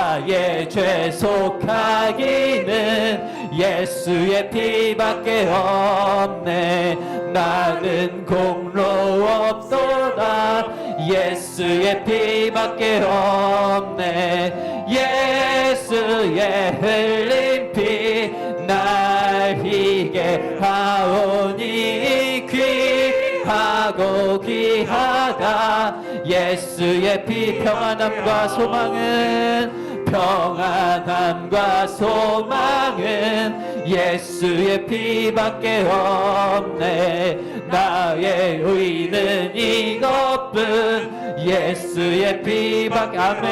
나의 죄 속하기는 예수의 피밖에 없네. 나는 공로 없도다. 예수의 피밖에 없네. 예수의 흘린 피 날 희게 하오니 귀하고 귀하다. 예수의 피 평안함과 소망은 평안함과 소망은 예수의 피밖에 없네. 나의 의는 이것뿐 예수의 피밖에. 아멘.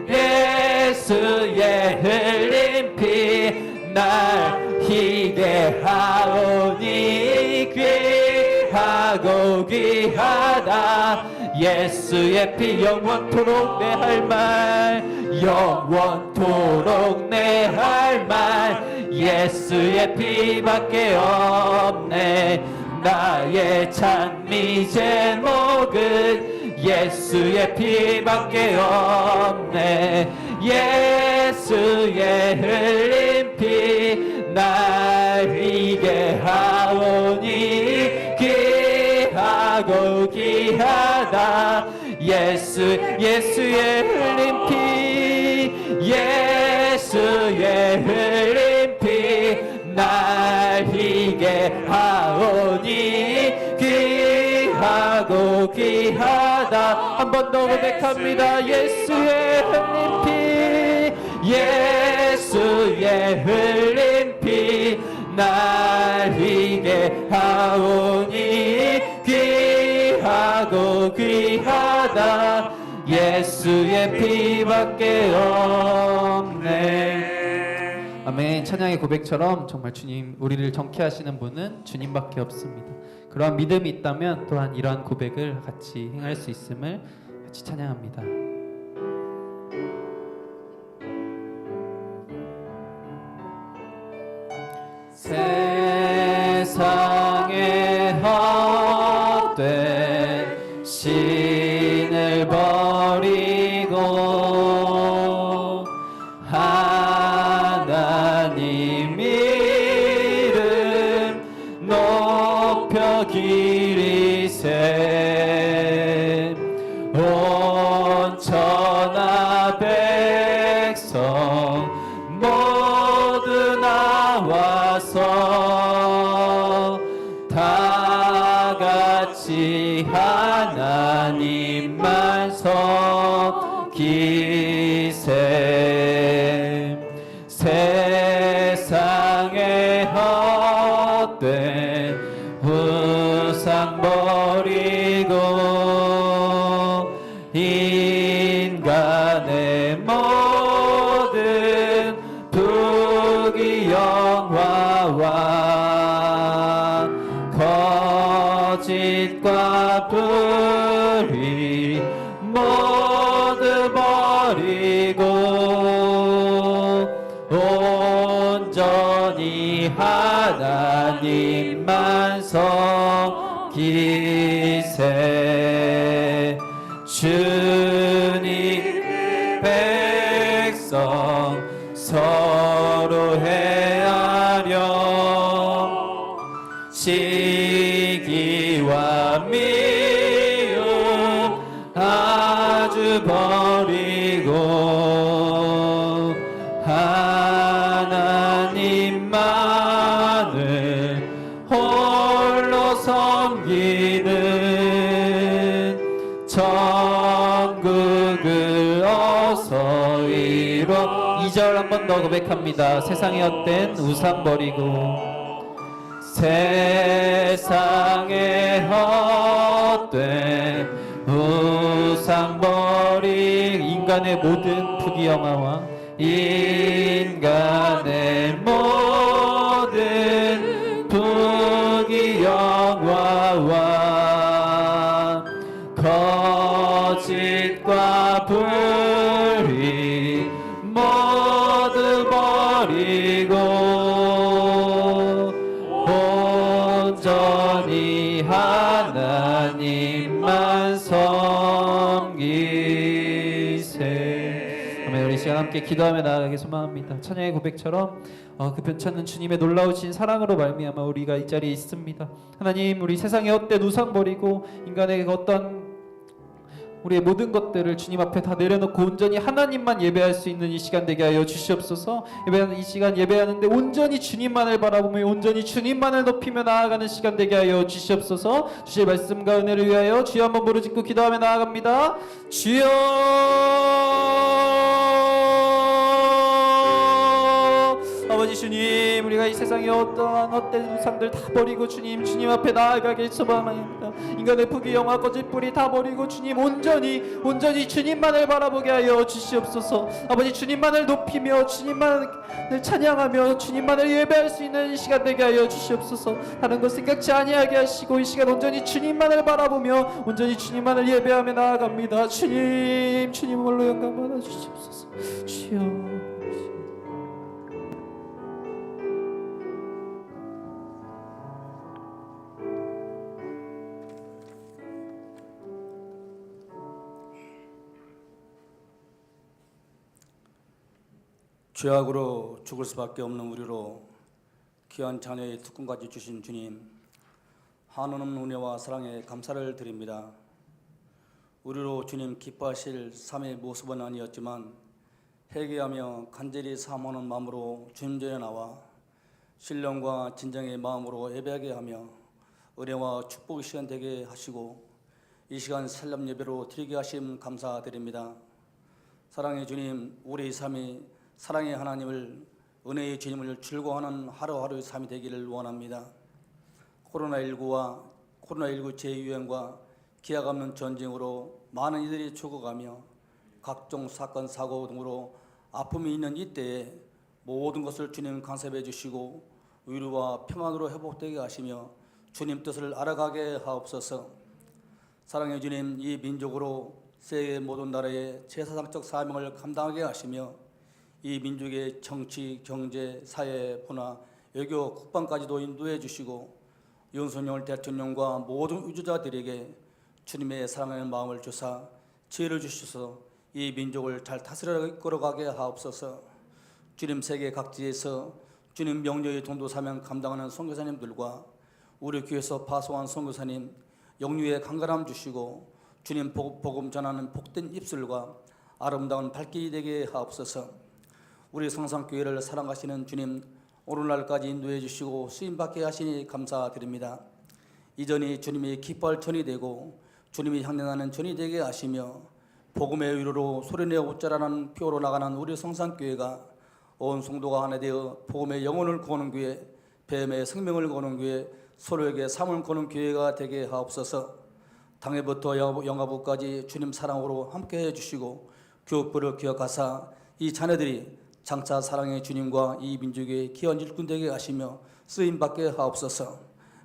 예수의 흘린 피 날 희게 하오니 귀하고 귀하다. 예수의 피 영원토록 내 할 말, 영원토록 내 할 말 예수의 피밖에 없네. 나의 찬미 제목은 예수의 피밖에 없네. 예수의 흘린 피 날 희게 하오니 귀하고 귀하다. 예수의 흘린 피 예수의 흘린 피 날 희게 하오니 귀하고 귀하다. 한 번 더 고백합니다. 예수의 흘린 피 예수의 흘린 피 날 희게 하오니 귀하고 귀하다. 예수의 피밖에 없네. 아멘. 찬양의 고백처럼 정말 주님, 우리를 정케하시는 분은 주님밖에 없습니다. 그러한 믿음이 있다면 또한 이러한 고백을 같이 행할 수 있음을 같이 찬양합니다. 세상에 헛된 신을 버리고 하나님 이름 높여 기리세. 온 천하 백성 모두 나와서 다 같이 하나님만 섬기세. 세상에 헛된 우상 버리고 인간의 모든 부귀영화와 거짓과 불의 모두 버리고 온전히 하나님만 섬기세. 주님 백성 서로 헤아려 시기와 미움 아주 버리고 하나님만을 홀로 섬기는 천국을 어서 이뤄. 2절 한 번 더 고백합니다. 세상에 헛된 우상 버리고 세상에 헛된 우상 버리고 인간의 모든 부귀영화와 인간의 모든 부귀영화와 거짓과 불의 모두 버리고 온전히 하나님만 섬기세. 시간 함께 기도하며 나아가기 소망합니다. 찬양의 고백처럼 그 변찮는 주님의 놀라우신 사랑으로 말미암아 우리가 이 자리에 있습니다. 하나님, 우리 세상의 헛된 우상 버리고 인간의 어떤 우리의 모든 것들을 주님 앞에 다 내려놓고 온전히 하나님만 예배할 수 있는 이 시간 되게 하여 주시옵소서. 예배하는 이 시간 예배하는데 온전히 주님만을 바라보며 온전히 주님만을 높이며 나아가는 시간 되게 하여 주시옵소서. 주실 말씀과 은혜를 위하여 주여 한번 부르짖고 기도하며 나아갑니다. 주여, 아버지 주님, 우리가 이 세상의 어떠한 헛된 우상들 다 버리고 주님 앞에 나아가길 소망합니다. 인간의 부귀 영화 거짓부리 다 버리고 주님 온전히 주님만을 바라보게 하여 주시옵소서. 아버지 주님만을 높이며 주님만을 찬양하며 주님만을 예배할 수 있는 이 시간 되게 하여 주시옵소서. 다른 것 생각지 아니하게 하시고 이 시간 온전히 주님만을 바라보며 온전히 주님만을 예배하며 나아갑니다. 주님 홀로 영광 받아 주시옵소서. 주여, 죄악으로 죽을 수밖에 없는 우리로 귀한 자녀의 특권까지 주신 주님, 한없는 은혜와 사랑에 감사를 드립니다. 우리로 주님 기뻐하실 삶의 모습은 아니었지만 회개하며 간절히 사모하는 마음으로 주님 전에 나와 신령과 진정의 마음으로 예배하게 하며 은혜와 축복의 시간 되게 하시고 이 시간 셀람 예배로 드리게 하심 감사드립니다. 사랑의 주님, 우리의 삶이 사랑의 하나님을, 은혜의 주님을 즐거워하는 하루하루의 삶이 되기를 원합니다. 코로나19 재유행과 기약 없는 전쟁으로 많은 이들이 죽어가며 각종 사건 사고 등으로 아픔이 있는 이때에 모든 것을 주님 간섭해 주시고 위로와 평안으로 회복되게 하시며 주님 뜻을 알아가게 하옵소서. 사랑의 주님, 이 민족으로 세계 모든 나라의 제사상적 사명을 감당하게 하시며 이 민족의 정치, 경제, 사회, 문화, 외교, 국방까지도 인도해 주시고 윤석열 대통령과 모든 유주자들에게 주님의 사랑하는 마음을 주사 지혜를 주셔서 이 민족을 잘 다스려 이끌어가게 하옵소서. 주님, 세계 각지에서 주님 명령의 동도 사명 감당하는 선교사님들과 우리 교회에서 파송한 선교사님 영유의 강건함 주시고 주님 복음 전하는 복된 입술과 아름다운 발길이 되게 하옵소서. 우리 성산교회를 사랑하시는 주님, 오늘날까지 인도해 주시고 쓰임받게 하시니 감사드립니다. 이전이 주님이 기뻐할 전이 되고 주님이 향내나는 전이 되게 하시며 복음의 위로로 소리내어 웃자라는 표로 나가는 우리 성산교회가 온 성도가 하나 되어 복음의 영혼을 거는 교회, 뱀의 생명을 거는 교회, 서로에게 삶을 거는 교회가 되게 하옵소서. 당해부터 영화부까지 주님 사랑으로 함께해 주시고 교육부를 기억하사 이 자녀들이 장차 사랑의 주님과 이 민족의 귀한 일꾼 되게 하시며 쓰임받게 하옵소서.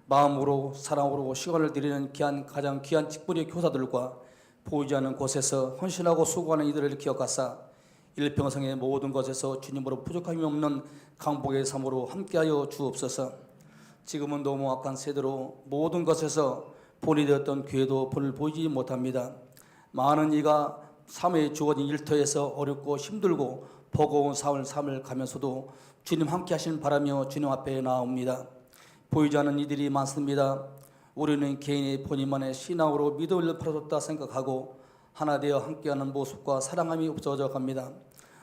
마음으로 사랑으로 시간을 드리는 가장 귀한 직분의 교사들과 보이지 않는 곳에서 헌신하고 수고하는 이들을 기억하사 일평생의 모든 것에서 주님으로 부족함이 없는 강복의 삶으로 함께하여 주옵소서. 지금은 너무 악한 세대로 모든 것에서 본이 되었던 교회도 본을 보이지 못합니다. 많은 이가 삶에 주어진 일터에서 어렵고 힘들고 버거운 삶을 가면서도 주님 함께 하시는 바라며 주님 앞에 나옵니다. 보이지 않는 이들이 많습니다. 우리는 개인의 본인만의 신앙으로 믿음을 풀어줬다 생각하고 하나 되어 함께하는 모습과 사랑함이 없어져 갑니다.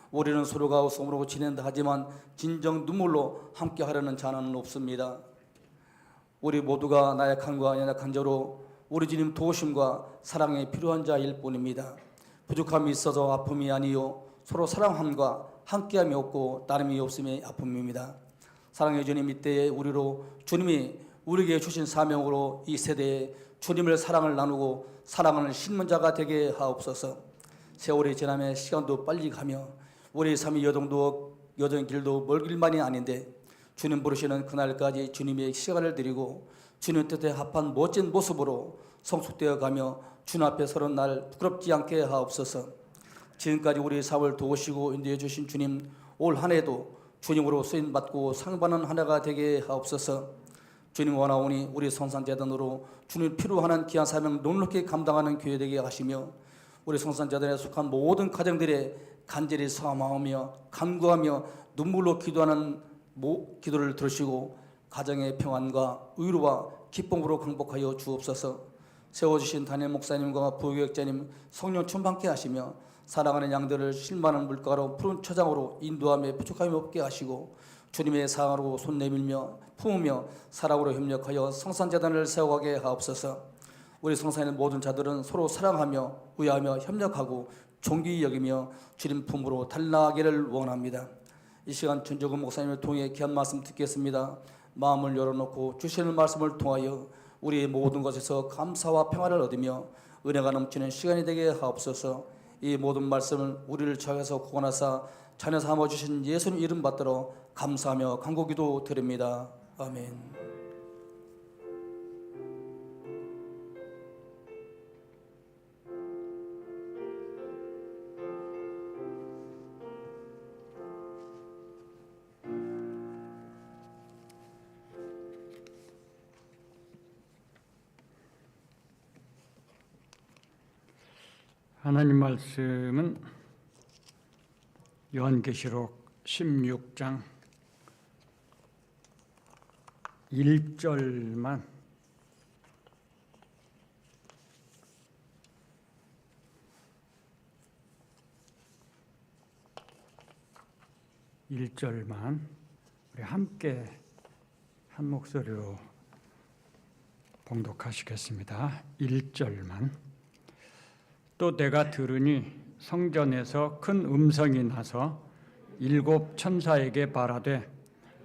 우리는 서로가 웃음으로 지낸다 하지만 진정 눈물로 함께하려는 자는 없습니다. 우리 모두가 나약함과 연약한 자로 우리 주님 도우심과 사랑이 필요한 자일 뿐입니다. 부족함이 있어서 아픔이 아니요 서로 사랑함과 함께함이 없고 나름이 없음이 아픔입니다. 사랑의 주님, 이때에 우리로 주님이 우리에게 주신 사명으로 이 세대에 주님을 사랑을 나누고 사랑을 심는 자가 되게 하옵소서. 세월이 지나며 시간도 빨리 가며 우리 삶의 여정 길도 멀 길만이 아닌데 주님 부르시는 그날까지 주님의 시간을 드리고 주님 뜻에 합한 멋진 모습으로 성숙되어 가며 주님 앞에 서는 날 부끄럽지 않게 하옵소서. 지금까지 우리 사업을 도우시고 인도해 주신 주님, 올 한 해도 주님으로 쓰임받고 상받는 한 해가 되게 하옵소서. 주님 원하오니 우리 성산재단으로 주님 필요하는 귀한 사명 넉넉히 감당하는 교회 되게 하시며 우리 성산재단에 속한 모든 가정들의 간절히 사모하며 간구하며 눈물로 기도하는 기도를 들으시고 가정의 평안과 의로와 기쁨으로 강복하여 주옵소서. 세워주신 담임 목사님과 부교육자님 성령 충만케 하시며 사랑하는 양들을 쉴만한 물가로 푸른 초장으로 인도하며 부족함이 없게 하시고 주님의 사랑으로 손 내밀며 품으며 사랑으로 협력하여 성산재단을 세워가게 하옵소서. 우리 성산의 모든 자들은 서로 사랑하며 의하며 협력하고 존귀히 여기며 주님 품으로 달나가기를 원합니다. 이 시간 전조금 목사님을 통해 귀한 말씀 듣겠습니다. 마음을 열어놓고 주시는 말씀을 통하여 우리의 모든 것에서 감사와 평화를 얻으며 은혜가 넘치는 시간이 되게 하옵소서. 이 모든 말씀을 우리를 저에서 구원하사 자녀 삼아 주신 예수님 이름 받들어 감사하며 간구기도 드립니다. 아멘. 하나님 말씀은 요한계시록 16장 1절만 우리 함께 한 목소리로 봉독하시겠습니다. 1절만. 또 내가 들으니 성전에서 큰 음성이 나서 7 천사에게 말하되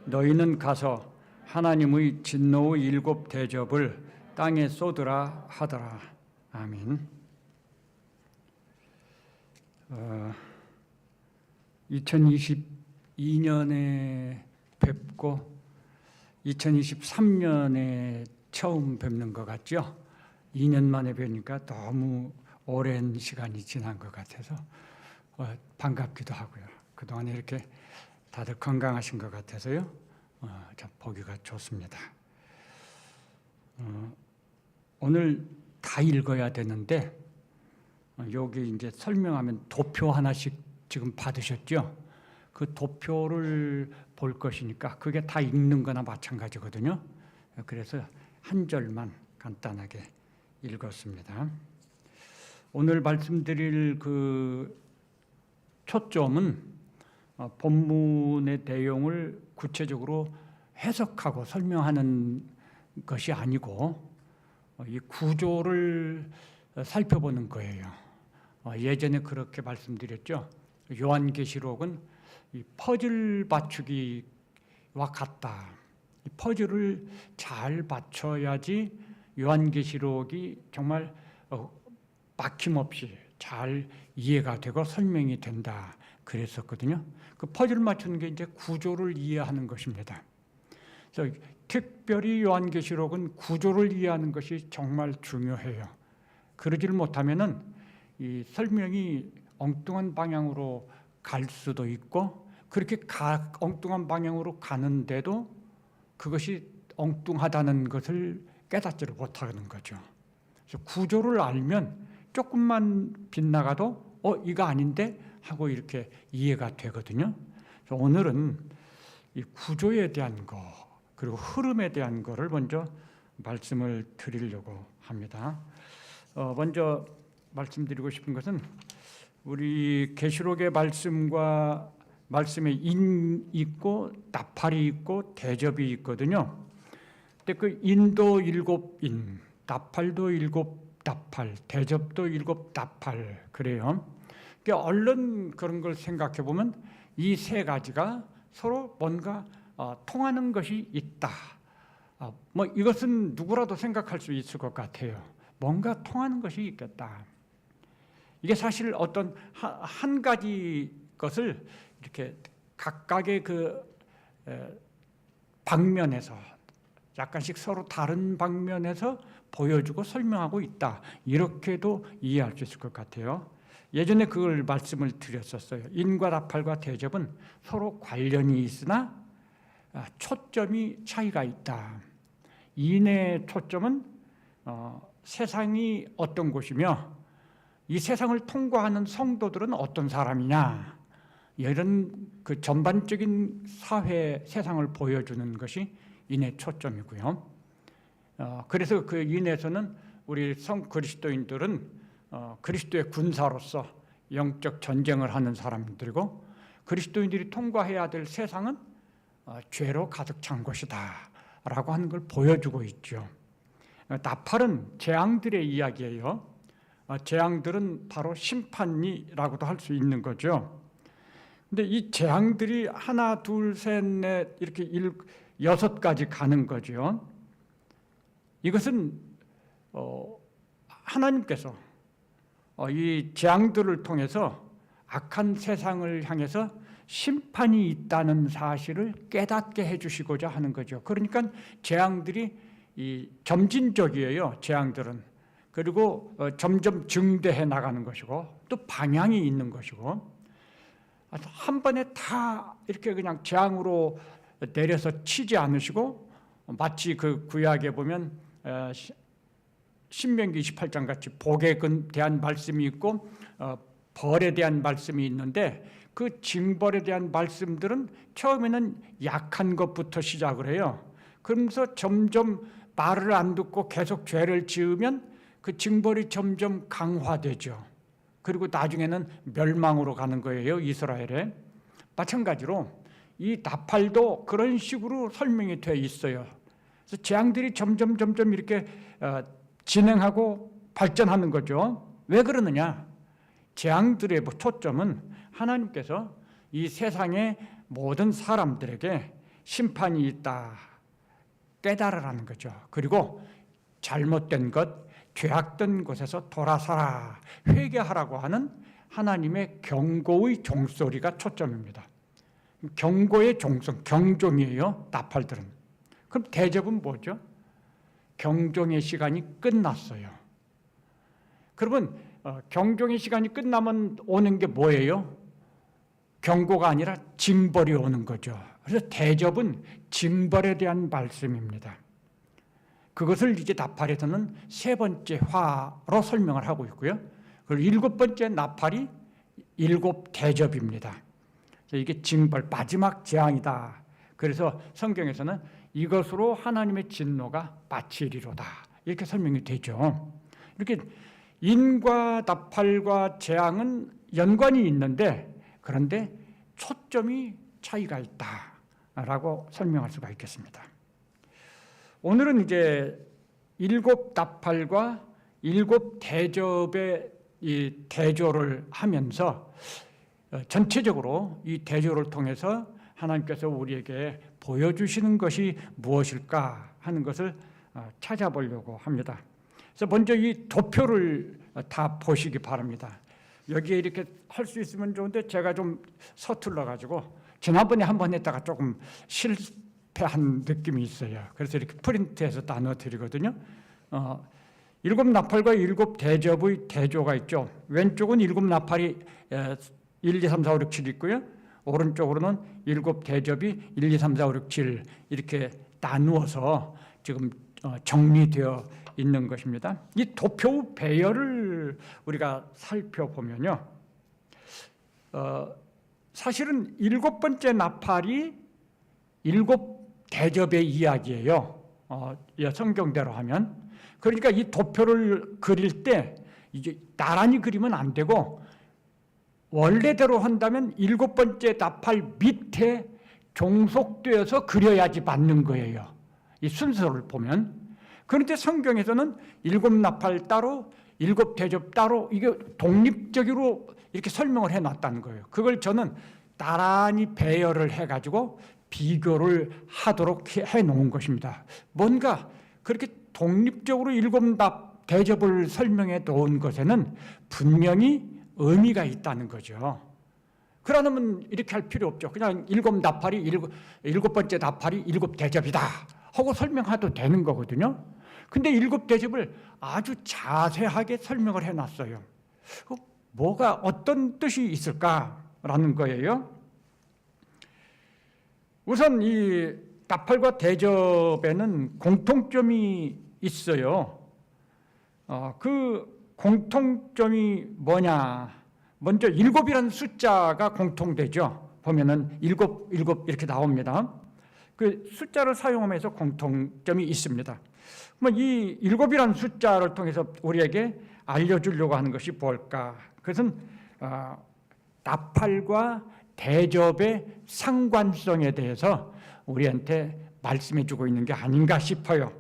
너희는 가서 하나님의 진노의 7 대접을 땅에 쏟으라 하더라. 아멘. 2022년에 뵙고 2023년에 처음 뵙는 것 같죠? 2년 만에 뵈니까 너무 오랜 시간이 지난 것 같아서 반갑기도 하고요. 그동안에 이렇게 다들 건강하신 것 같아서요. 참 보기가 좋습니다. 오늘 다 읽어야 되는데 여기 이제 설명하면 도표 하나씩 지금 받으셨죠? 그 도표를 볼 것이니까 그게 다 읽는 거나 마찬가지거든요. 그래서 한 절만 간단하게 읽었습니다. 오늘 말씀드릴 그 초점은 본문의 내용을 구체적으로 해석하고 설명하는 것이 아니고 이 구조를 살펴보는 거예요. 예전에 그렇게 말씀드렸죠. 요한계시록은 이 퍼즐 맞추기와 같다. 이 퍼즐을 잘 맞춰야지 요한계시록이 정말 막힘없이 잘 이해가 되고 설명이 된다 그랬었거든요. 그 퍼즐 맞추는 게 이제 구조를 이해하는 것입니다. 그래서 특별히 요한계시록은 구조를 이해하는 것이 정말 중요해요. 그러질 못하면은 이 설명이 엉뚱한 방향으로 갈 수도 있고 그렇게 엉뚱한 방향으로 가는데도 그것이 엉뚱하다는 것을 깨닫지를 못하는 거죠. 그래서 구조를 알면 조금만 빗나가도 이거 아닌데 하고 이렇게 이해가 되거든요. 그래서 오늘은 이 구조에 대한 거 그리고 흐름에 대한 거를 먼저 말씀을 드리려고 합니다. 먼저 말씀드리고 싶은 것은 우리 계시록의 말씀과 말씀에 인 있고 나팔이 있고 대접이 있거든요. 근데 그 인도 7인, 나팔도 7 나팔, 대접도 7 나팔 그래요. 그러니까 얼른 그런 걸 생각해 보면 이 세 가지가 서로 뭔가 통하는 것이 있다. 뭐 이것은 누구라도 생각할 수 있을 것 같아요. 뭔가 통하는 것이 있겠다. 이게 사실 어떤 한 가지 것을 이렇게 각각의 그 방면에서 약간씩 서로 다른 방면에서 보여주고 설명하고 있다. 이렇게도 이해할 수 있을 것 같아요. 예전에 그걸 말씀을 드렸었어요. 인과 나팔과 대접은 서로 관련이 있으나 초점이 차이가 있다. 인의 초점은 세상이 어떤 곳이며 이 세상을 통과하는 성도들은 어떤 사람이냐. 이런 그 전반적인 사회 세상을 보여주는 것이 인의 초점이고요. 그래서 그 인에서는 우리 성 그리스도인들은 그리스도의 군사로서 영적 전쟁을 하는 사람들이고, 그리스도인들이 통과해야 될 세상은 죄로 가득 찬 곳이다 라고 하는 걸 보여주고 있죠. 나팔은 재앙들의 이야기예요. 재앙들은 바로 심판이라고도 할 수 있는 거죠. 근데 이 재앙들이 하나, 둘, 셋, 넷 이렇게 6가지 가는 거죠. 이것은 하나님께서 이 재앙들을 통해서 악한 세상을 향해서 심판이 있다는 사실을 깨닫게 해주시고자 하는 거죠. 그러니까 재앙들이 이 점진적이에요. 재앙들은. 그리고 점점 증대해 나가는 것이고, 또 방향이 있는 것이고, 한 번에 다 이렇게 그냥 재앙으로 내려서 치지 않으시고, 마치 그 구약에 보면 신명기 28장 같이 복에 대한 말씀이 있고 벌에 대한 말씀이 있는데, 그 징벌에 대한 말씀들은 처음에는 약한 것부터 시작을 해요. 그러면서 점점 말을 안 듣고 계속 죄를 지으면 그 징벌이 점점 강화되죠. 그리고 나중에는 멸망으로 가는 거예요, 이스라엘에. 마찬가지로 이 나팔도 그런 식으로 설명이 돼 있어요. 그래서 재앙들이 점점 이렇게 진행하고 발전하는 거죠. 왜 그러느냐? 재앙들의 초점은 하나님께서 이 세상의 모든 사람들에게 심판이 있다 깨달으라는 거죠. 그리고 잘못된 것, 죄악된 곳에서 돌아서라, 회개하라고 하는 하나님의 경고의 종소리가 초점입니다. 경고의 종성, 경종이에요, 나팔들은. 그럼 대접은 뭐죠? 경종의 시간이 끝났어요. 그러면 경종의 시간이 끝나면 오는 게 뭐예요? 경고가 아니라 징벌이 오는 거죠. 그래서 대접은 징벌에 대한 말씀입니다. 그것을 이제 나팔에서는 3번째 화로 설명을 하고 있고요. 그리고 7번째 나팔이 7 대접입니다. 이게 징벌, 마지막 재앙이다. 그래서 성경에서는 이것으로 하나님의 진노가 마치리로다, 이렇게 설명이 되죠. 이렇게 인과 나팔과 재앙은 연관이 있는데, 그런데 초점이 차이가 있다라고 설명할 수가 있겠습니다. 오늘은 이제 7 나팔과 7 대접의 이 대조를 하면서 전체적으로 이 대조를 통해서 하나님께서 우리에게 보여주시는 것이 무엇일까 하는 것을 찾아보려고 합니다. 그래서 먼저 이 도표를 다 보시기 바랍니다. 여기에 이렇게 할 수 있으면 좋은데 제가 좀 서툴러가지고 지난번에 한 번 했다가 조금 실패한 느낌이 있어요. 그래서 이렇게 프린트해서 나눠드리거든요. 7 나팔과 7 대접의 대조가 있죠. 왼쪽은 7 나팔이 1, 2, 3, 4, 5, 6, 7 있고요. 오른쪽으로는 7 대접이 1, 2, 3, 4, 5, 6, 7 이렇게 나누어서 지금 정리되어 있는 것입니다. 이 도표 배열을 우리가 살펴보면요, 사실은 7번째 나팔이 7 대접의 이야기예요. 성경대로 하면. 그러니까 이 도표를 그릴 때 이제 나란히 그리면 안 되고, 원래대로 한다면 7번째 나팔 밑에 종속되어서 그려야지 맞는 거예요, 이 순서를 보면. 그런데 성경에서는 7 나팔 따로 7 대접 따로 이게 독립적으로 이렇게 설명을 해놨다는 거예요. 그걸 저는 나란히 배열을 해가지고 비교를 하도록 해놓은 것입니다. 뭔가 그렇게 독립적으로 7 대접을 설명해 놓은 것에는 분명히 의미가 있다는 거죠. 그러면 이렇게 할 필요 없죠. 그냥 7 나팔이 7번째 나팔이 7 대접이다 하고 설명해도 되는 거거든요. 근데 7 대접을 아주 자세하게 설명을 해놨어요. 뭐가 어떤 뜻이 있을까라는 거예요. 우선 이 나팔과 대접에는 공통점이 있어요. 그 공통점이 뭐냐 먼저 7이라는 숫자가 공통되죠. 보면은 7 이렇게 나옵니다. 그 숫자를 사용하면서 공통점이 있습니다. 이 7이라는 숫자를 통해서 우리에게 알려주려고 하는 것이 뭘까? 그것은 나팔과 대접의 상관성에 대해서 우리한테 말씀해주고 있는 게 아닌가 싶어요.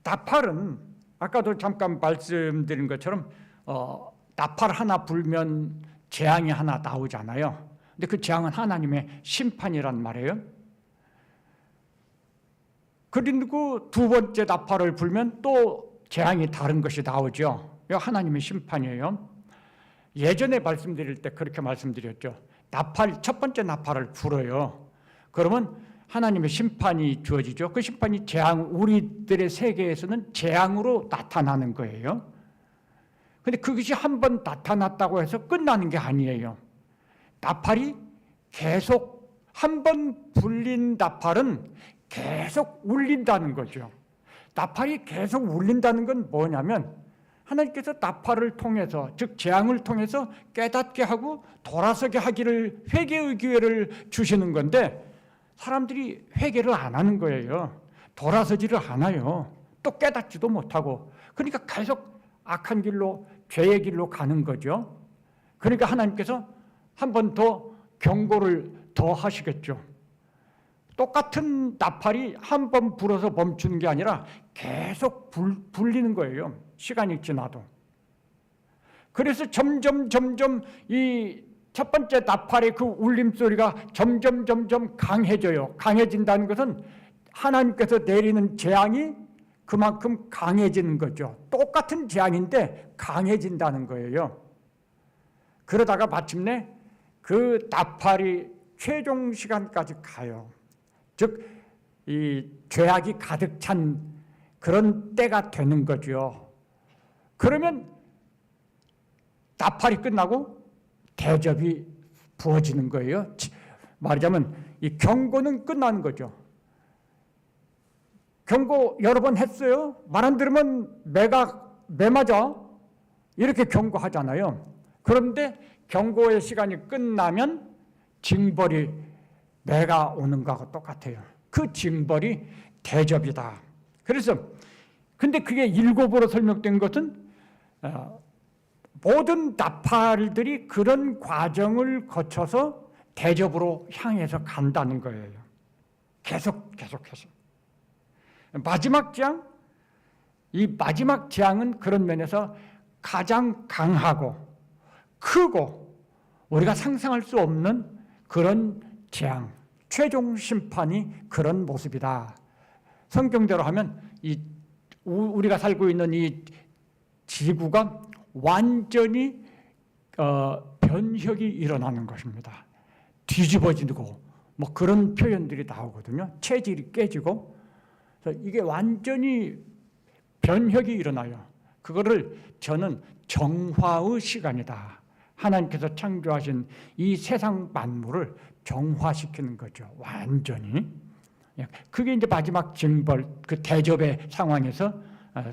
나팔은 아까도 잠깐 말씀드린 것처럼 나팔 하나 불면 재앙이 하나 나오잖아요. 근데 그 재앙은 하나님의 심판이란 말이에요. 그리고 두 번째 나팔을 불면 또 재앙이 다른 것이 나오죠. 이거 하나님의 심판이에요. 예전에 말씀드릴 때 그렇게 말씀드렸죠. 첫 번째 나팔을 불어요. 그러면 하나님의 심판이 주어지죠. 그 심판이 우리들의 세계에서는 재앙으로 나타나는 거예요. 근데 그것이 한 번 나타났다고 해서 끝나는 게 아니에요. 나팔이 계속 한 번 불린 나팔은 계속 울린다는 거죠. 나팔이 계속 울린다는 건 뭐냐면 하나님께서 나팔을 통해서, 즉 재앙을 통해서 깨닫게 하고 돌아서게 하기를, 회개의 기회를 주시는 건데 사람들이 회개를 안 하는 거예요. 돌아서지를 않아요. 또 깨닫지도 못하고. 그러니까 계속 악한 길로, 죄의 길로 가는 거죠. 그러니까 하나님께서 한 번 더 경고를 더 하시겠죠. 똑같은 나팔이 한 번 불어서 멈추는 게 아니라 계속 불리는 거예요. 시간이 지나도. 그래서 점점 이 첫 번째 나팔의 그 울림소리가 점점 강해져요. 강해진다는 것은 하나님께서 내리는 재앙이 그만큼 강해지는 거죠. 똑같은 재앙인데 강해진다는 거예요. 그러다가 마침내 그 나팔이 최종 시간까지 가요. 즉, 이 죄악이 가득 찬 그런 때가 되는 거죠. 그러면 나팔이 끝나고 대접이 부어지는 거예요. 말하자면 이 경고는 끝나는 거죠. 경고 여러 번 했어요. 말 안 들으면 매 맞아. 이렇게 경고하잖아요. 그런데 경고의 시간이 끝나면 징벌이 매가 오는 거하고 똑같아요. 그 징벌이 대접이다. 그래서 근데 그게 7으로 설명된 것은 모든 나팔들이 그런 과정을 거쳐서 대접으로 향해서 간다는 거예요. 계속해서. 마지막 재앙, 이 마지막 재앙은 그런 면에서 가장 강하고 크고 우리가 상상할 수 없는 그런 재앙, 최종 심판이 그런 모습이다. 성경대로 하면 우리가 살고 있는 이 지구가 완전히 변혁이 일어나는 것입니다. 뒤집어지고 뭐 그런 표현들이 나오거든요. 체질이 깨지고 이게 완전히 변혁이 일어나요. 그거를 저는 정화의 시간이다. 하나님께서 창조하신 이 세상 만물을 정화시키는 거죠. 완전히. 그게 이제 마지막 징벌, 그 대접의 상황에서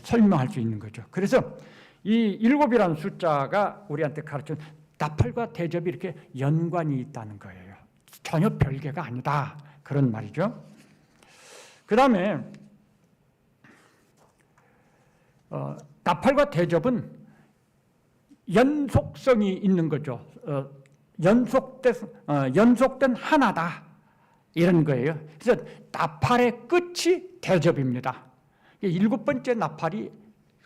설명할 수 있는 거죠. 그래서 이 7이라는 숫자가 우리한테 가르치는 나팔과 대접이 이렇게 연관이 있다는 거예요. 전혀 별개가 아니다. 그런 말이죠. 그 다음에 나팔과 대접은 연속성이 있는 거죠. 연속된 하나다. 이런 거예요. 그래서 나팔의 끝이 대접입니다. 7번째 나팔이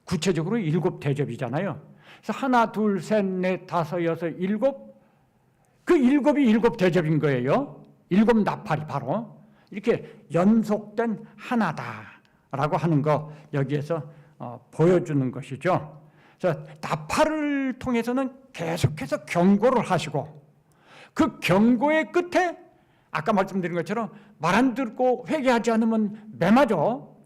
구체적으로 7 대접이잖아요. 그래서 하나, 둘, 셋, 넷, 다섯, 여섯, 7. 그 7이 7 대접인 거예요. 7 나팔이 바로 이렇게 연속된 하나다라고 하는 거 여기에서 보여주는 것이죠. 그래서 나팔을 통해서는 계속해서 경고를 하시고 그 경고의 끝에 아까 말씀드린 것처럼 말 안 듣고 회개하지 않으면 매 맞아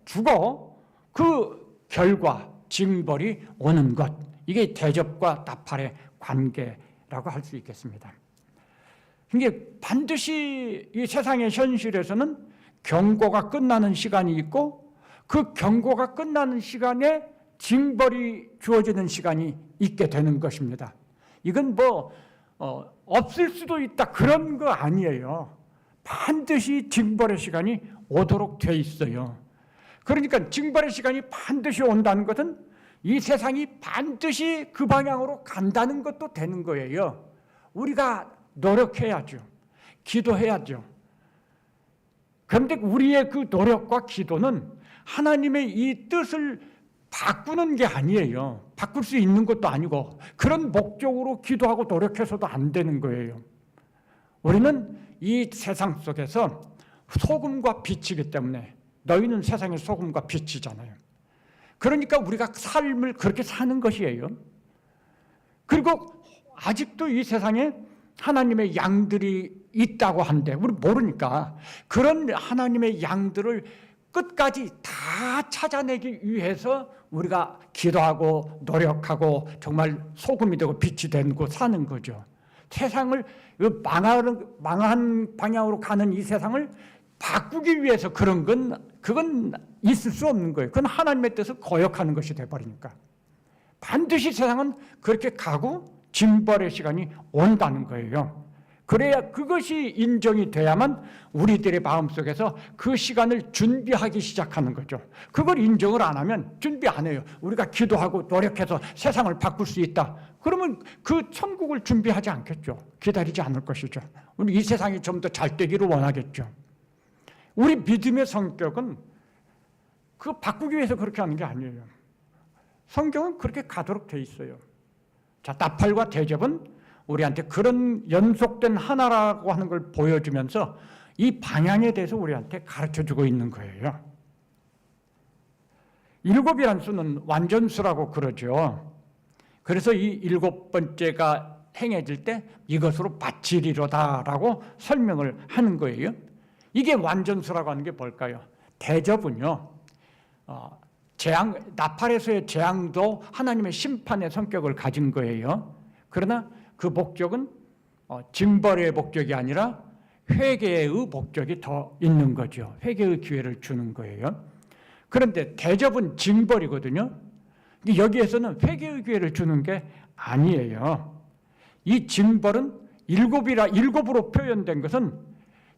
죽어. 그 결과 징벌이 오는 것, 이게 대접과 나팔의 관계라고 할 수 있겠습니다. 이게 반드시 이 세상의 현실에서는 경고가 끝나는 시간이 있고 그 경고가 끝나는 시간에 징벌이 주어지는 시간이 있게 되는 것입니다. 이건 없을 수도 있다 그런 거 아니에요. 반드시 징벌의 시간이 오도록 돼 있어요. 그러니까 징벌의 시간이 반드시 온다는 것은 이 세상이 반드시 그 방향으로 간다는 것도 되는 거예요. 우리가 노력해야죠. 기도해야죠. 그런데 우리의 그 노력과 기도는 하나님의 이 뜻을 바꾸는 게 아니에요. 바꿀 수 있는 것도 아니고 그런 목적으로 기도하고 노력해서도 안 되는 거예요. 우리는 이 세상 속에서 소금과 빛이기 때문에 너희는 세상의 소금과 빛이잖아요. 그러니까 우리가 삶을 그렇게 사는 것이에요. 그리고 아직도 이 세상에 하나님의 양들이 있다고 한데 우리 모르니까 그런 하나님의 양들을 끝까지 다 찾아내기 위해서 우리가 기도하고 노력하고 정말 소금이 되고 빛이 되고 사는 거죠. 세상을 망한 방향으로 가는 이 세상을 바꾸기 위해서 그건 있을 수 없는 거예요. 그건 하나님의 뜻을 거역하는 것이 돼버리니까. 반드시 세상은 그렇게 가고 징벌의 시간이 온다는 거예요. 그래야 그것이 인정이 돼야만 우리들의 마음속에서 그 시간을 준비하기 시작하는 거죠. 그걸 인정을 안 하면 준비 안 해요. 우리가 기도하고 노력해서 세상을 바꿀 수 있다. 그러면 그 천국을 준비하지 않겠죠. 기다리지 않을 것이죠. 우리 이 세상이 좀 더 잘 되기를 원하겠죠. 우리 믿음의 성격은 그 바꾸기 위해서 그렇게 하는 게 아니에요. 성경은 그렇게 가도록 돼 있어요. 자, 나팔과 대접은 우리한테 그런 연속된 하나라고 하는 걸 보여주면서 이 방향에 대해서 우리한테 가르쳐주고 있는 거예요. 7이라는 수는 완전수라고 그러죠. 그래서 이 7번째가 행해질 때 이것으로 바치리로다라고 설명을 하는 거예요. 이게 완전수라고 하는 게 뭘까요? 대접은요, 나팔에서의 재앙도 하나님의 심판의 성격을 가진 거예요. 그러나 그 목적은 징벌의 목적이 아니라 회개의 목적이 더 있는 거죠. 회개의 기회를 주는 거예요. 그런데 대접은 징벌이거든요. 여기에서는 회개의 기회를 주는 게 아니에요. 이 징벌은 7으로 표현된 것은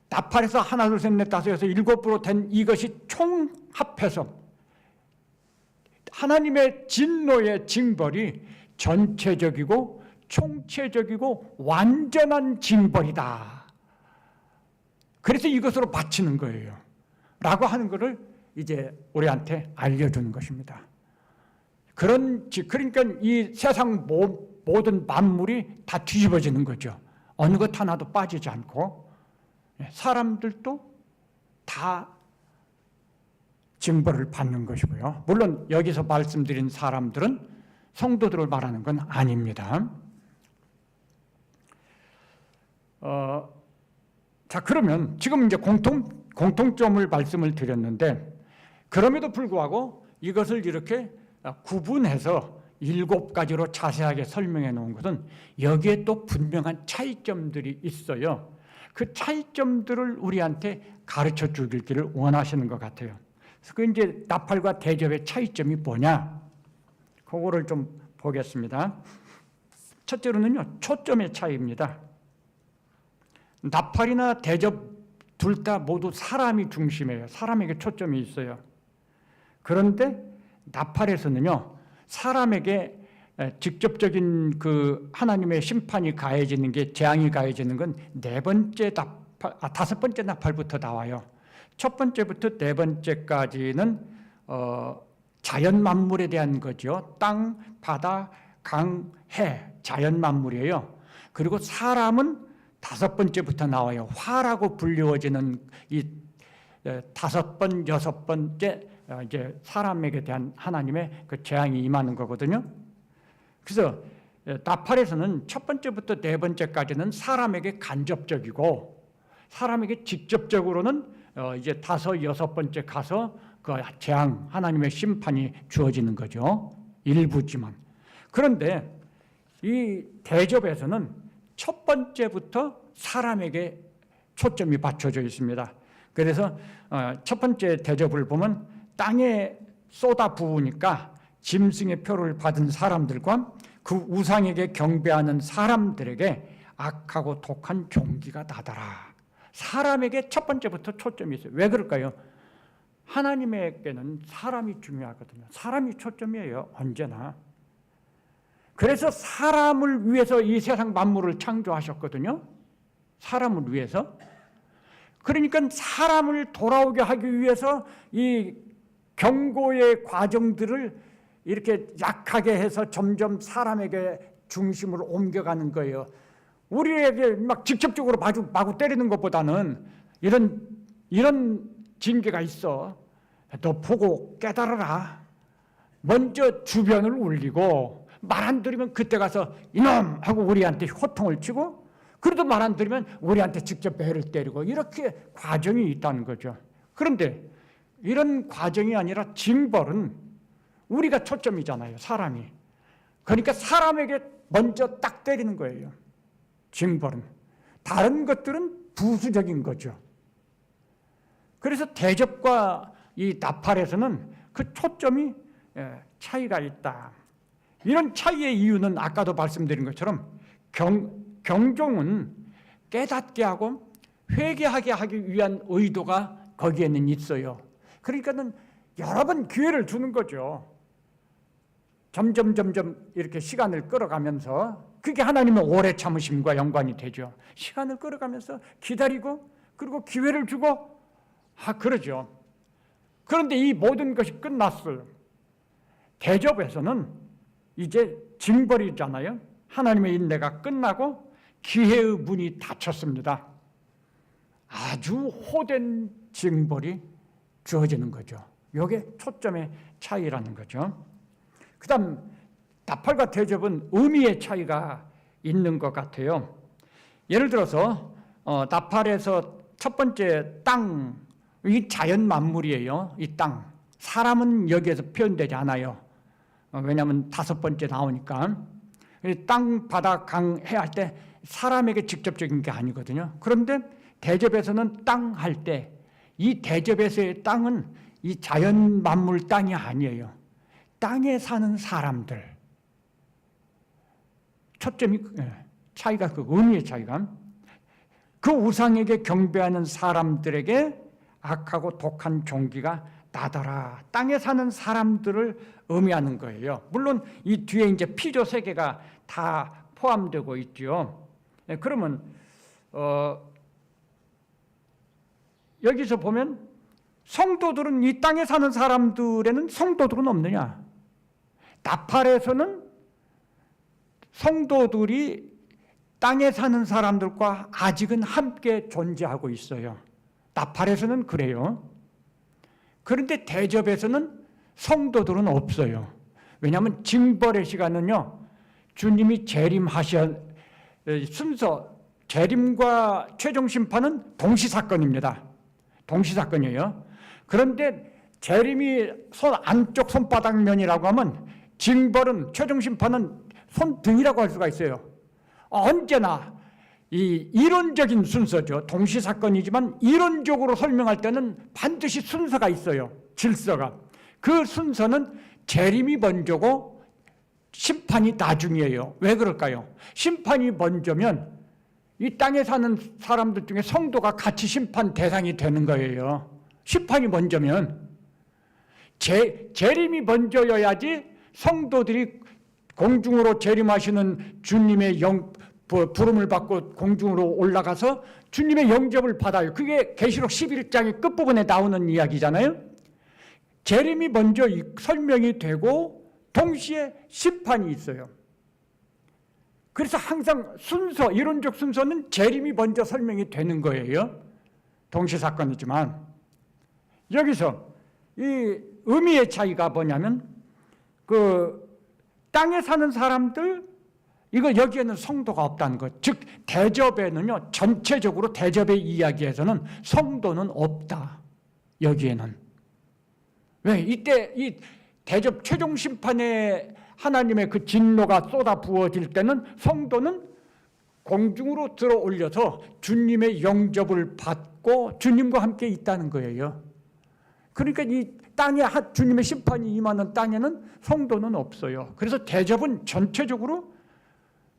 나팔에서 하나, 둘, 셋, 넷, 다섯에서 7으로 된 이것이 총합해서 하나님의 진노의 징벌이 전체적이고 총체적이고 완전한 징벌이다. 그래서 이것으로 바치는 거예요. 라고 하는 것을 이제 우리한테 알려주는 것입니다. 그러니까 이 세상 모든 만물이 다 뒤집어지는 거죠. 어느 것 하나도 빠지지 않고 사람들도 다 징벌을 받는 것이고요. 물론 여기서 말씀드린 사람들은 성도들을 말하는 건 아닙니다. 자, 그러면 지금 이제 공통점을 말씀을 드렸는데 그럼에도 불구하고 이것을 이렇게 구분해서 7가지로 자세하게 설명해 놓은 것은 여기에 또 분명한 차이점들이 있어요. 그 차이점들을 우리한테 가르쳐 주기를 원하시는 것 같아요. 그래서 그 이제 나팔과 대접의 차이점이 뭐냐? 그거를 좀 보겠습니다. 첫째로는요, 초점의 차이입니다. 나팔이나 대접 둘 다 모두 사람이 중심이에요. 사람에게 초점이 있어요. 그런데 나팔에서는요, 사람에게 직접적인 그 하나님의 심판이 가해지는 게, 재앙이 가해지는 건 다섯 번째 나팔부터 나와요. 첫 번째부터 네 번째까지는 자연 만물에 대한 거죠. 땅, 바다, 강, 해, 자연 만물이에요. 그리고 사람은 다섯 번째부터 나와요. 화라고 불리워지는 이 다섯 번, 여섯 번째 이제 사람에게 대한 하나님의 그 재앙이 임하는 거거든요. 그래서 나팔에서는 첫 번째부터 네 번째까지는 사람에게 간접적이고 사람에게 직접적으로는 이제 다섯, 여섯 번째 가서 그 재앙, 하나님의 심판이 주어지는 거죠. 일부지만. 그런데 이 대접에서는 첫 번째부터 사람에게 초점이 맞춰져 있습니다. 그래서 첫 번째 대접을 보면 땅에 쏟아 부으니까 짐승의 표를 받은 사람들과 그 우상에게 경배하는 사람들에게 악하고 독한 종기가 나더라. 사람에게 첫 번째부터 초점이 있어요. 왜 그럴까요? 하나님에게는 사람이 중요하거든요. 사람이 초점이에요. 언제나. 그래서 사람을 위해서 이 세상 만물을 창조하셨거든요. 사람을 위해서. 그러니까 사람을 돌아오게 하기 위해서 이 경고의 과정들을 이렇게 약하게 해서 점점 사람에게 중심을 옮겨가는 거예요. 우리에게 막 직접적으로 마구 때리는 것보다는 이런 징계가 있어. 너 보고 깨달아라. 먼저 주변을 울리고 말 안 들으면 그때 가서 이놈 하고 우리한테 호통을 치고, 그래도 말 안 들으면 우리한테 직접 배를 때리고, 이렇게 과정이 있다는 거죠. 그런데 이런 과정이 아니라 징벌은 우리가 초점이잖아요. 사람이. 그러니까 사람에게 먼저 딱 때리는 거예요. 징벌은. 다른 것들은 부수적인 거죠. 그래서 대접과 이 나팔에서는 그 초점이 차이가 있다. 이런 차이의 이유는 아까도 말씀드린 것처럼 경종은 깨닫게 하고 회개하게 하기 위한 의도가 거기에는 있어요. 그러니까는 여러 번 기회를 주는 거죠. 점점 이렇게 시간을 끌어가면서, 그게 하나님의 오래 참으심과 연관이 되죠. 시간을 끌어가면서 기다리고, 그리고 기회를 주고, 그러죠. 그런데 이 모든 것이 끝났어요. 대접에서는 이제 징벌이잖아요. 하나님의 인내가 끝나고 기회의 문이 닫혔습니다. 아주 호된 징벌이 주어지는 거죠. 이게 초점의 차이라는 거죠. 그 다음 나팔과 대접은 의미의 차이가 있는 것 같아요. 예를 들어서 나팔에서 첫 번째 땅, 이 자연 만물이에요. 이 땅. 사람은 여기에서 표현되지 않아요. 왜냐하면 다섯 번째 나오니까. 땅, 바다, 강, 해 할 때 사람에게 직접적인 게 아니거든요. 그런데 대접에서는 땅 할 때 이 대접에서의 땅은 이 자연 만물 땅이 아니에요. 땅에 사는 사람들. 초점이 차이가, 그 의미의 차이가, 그 우상에게 경배하는 사람들에게 악하고 독한 종기가 나더라. 땅에 사는 사람들을 의미하는 거예요. 물론 이 뒤에 이제 피조 세계가 다 포함되고 있죠. 그러면 여기서 보면 성도들은, 이 땅에 사는 사람들에는 성도들은 없느냐? 나팔에서는 성도들이 땅에 사는 사람들과 아직은 함께 존재하고 있어요. 나팔에서는 그래요. 그런데 대접에서는 성도들은 없어요. 왜냐하면 징벌의 시간은요, 주님이 재림하셔, 순서, 재림과 최종 심판은 동시사건입니다. 동시사건이에요. 그런데 재림이 안쪽 손바닥면이라고 하면 징벌은, 최종 심판은 손등이라고 할 수가 있어요. 언제나 이 이론적인 순서죠. 동시사건이지만 이론적으로 설명할 때는 반드시 순서가 있어요. 질서가. 그 순서는 재림이 먼저고 심판이 나중이에요. 왜 그럴까요? 심판이 먼저면 이 땅에 사는 사람들 중에 성도가 같이 심판 대상이 되는 거예요. 심판이 먼저면. 재림이 먼저여야지 성도들이 공중으로 재림하시는 주님의 부름을 받고 공중으로 올라가서 주님의 영접을 받아요. 그게 계시록 11장의 끝부분에 나오는 이야기잖아요. 재림이 먼저 설명이 되고 동시에 심판이 있어요. 그래서 항상 순서, 이론적 순서는 재림이 먼저 설명이 되는 거예요. 동시사건이지만 여기서 이 의미의 차이가 뭐냐면, 그 땅에 사는 사람들, 이거 여기에는 성도가 없다는 것. 즉 대접에는요, 전체적으로 대접의 이야기에서는 성도는 없다. 여기에는. 왜? 이때 이 대접 최종 심판에 하나님의 그 진노가 쏟아 부어질 때는 성도는 공중으로 들어 올려서 주님의 영접을 받고 주님과 함께 있다는 거예요. 그러니까 이 땅에 주님의 심판이 임하는 땅에는 성도는 없어요. 그래서 대접은 전체적으로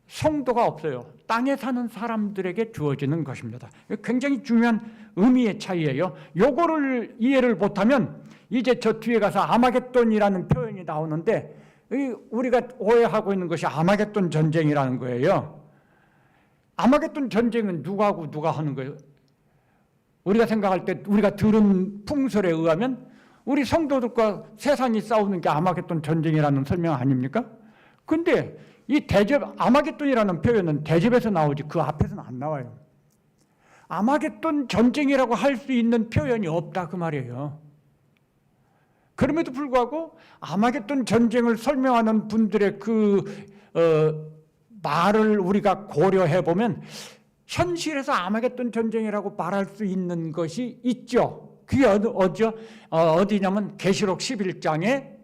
성도가 없어요. 땅에 사는 사람들에게 주어지는 것입니다. 굉장히 중요한 의미의 차이예요. 요거를 이해를 못하면 이제 저 뒤에 가서 아마겟돈이라는 표현이 나오는데 우리가 오해하고 있는 것이 아마겟돈 전쟁이라는 거예요. 아마겟돈 전쟁은 누구하고 누가 하는 거예요? 우리가 생각할 때 우리가 들은 풍설에 의하면 우리 성도들과 세상이 싸우는 게 아마겟돈 전쟁이라는 설명 아닙니까? 근데 이 대접, 아마겟돈이라는 표현은 대접에서 나오지 그 앞에서는 안 나와요. 아마겟돈 전쟁이라고 할 수 있는 표현이 없다 그 말이에요. 그럼에도 불구하고 아마겟돈 전쟁을 설명하는 분들의 말을 우리가 고려해 보면 현실에서 아마겟돈 전쟁이라고 말할 수 있는 것이 있죠. 그게 어디냐면 계시록 11장에